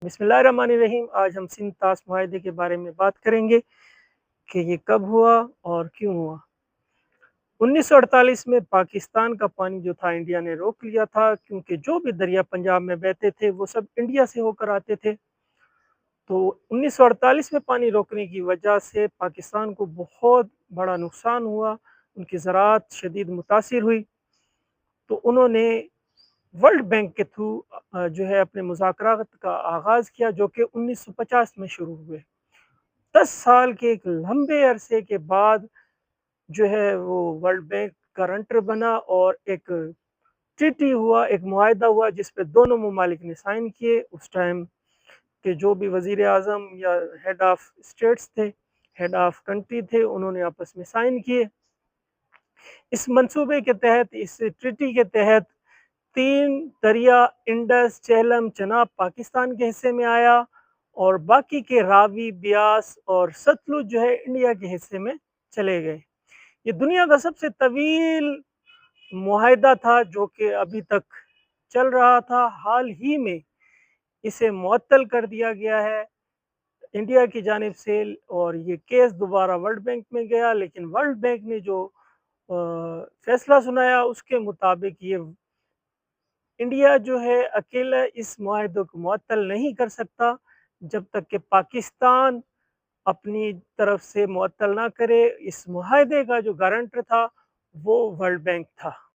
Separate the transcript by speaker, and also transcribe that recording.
Speaker 1: बिस्मिल्लाहिर्रहमानिर्रहीम। आज हम सिंध तास मुआहदे के बारे में बात करेंगे कि ये कब हुआ और क्यों हुआ। 1948 में पाकिस्तान का पानी जो था इंडिया ने रोक लिया था, क्योंकि जो भी दरिया पंजाब में बहते थे वो सब इंडिया से होकर आते थे। तो 1948 में पानी रोकने की वजह से पाकिस्तान को बहुत बड़ा नुकसान हुआ, उनकी ज़राअत शदीद मुतासिर हुई। तो उन्होंने वर्ल्ड बैंक के थ्रू जो है अपने मुज़ाकरात का आगाज़ किया, जो कि 1950 में शुरू हुए। 10 साल के एक लंबे अरसे के बाद जो है वो वर्ल्ड बैंक गारंटर बना और एक ट्रीटी हुआ, एक मुआहदा हुआ जिस पे दोनों ममालिक ने साइन किए। उस टाइम के जो भी वज़ीर आज़म या हेड ऑफ स्टेट्स थे, हेड ऑफ कंट्री थे, उन्होंने आपस में साइन किए। इस मंसूबे के तहत, इस ट्रीटी के तहत 3 दरिया इंडस, झेलम, चनाब पाकिस्तान के हिस्से में आया और बाकी के रावी, ब्यास और सतलुज जो है इंडिया के हिस्से में चले गए। ये दुनिया का सबसे तवील मुआहदा था जो कि अभी तक चल रहा था। हाल ही में इसे मुअत्तल कर दिया गया है इंडिया की जानिब से, और ये केस दोबारा वर्ल्ड बैंक में गया, लेकिन वर्ल्ड बैंक ने जो फैसला सुनाया उसके मुताबिक ये इंडिया जो है अकेला इस मुआहदे को मुअत्तल नहीं कर सकता जब तक कि पाकिस्तान अपनी तरफ से मुअत्तल ना करे। इस मुआहदे का जो गारंटर था वो वर्ल्ड बैंक था।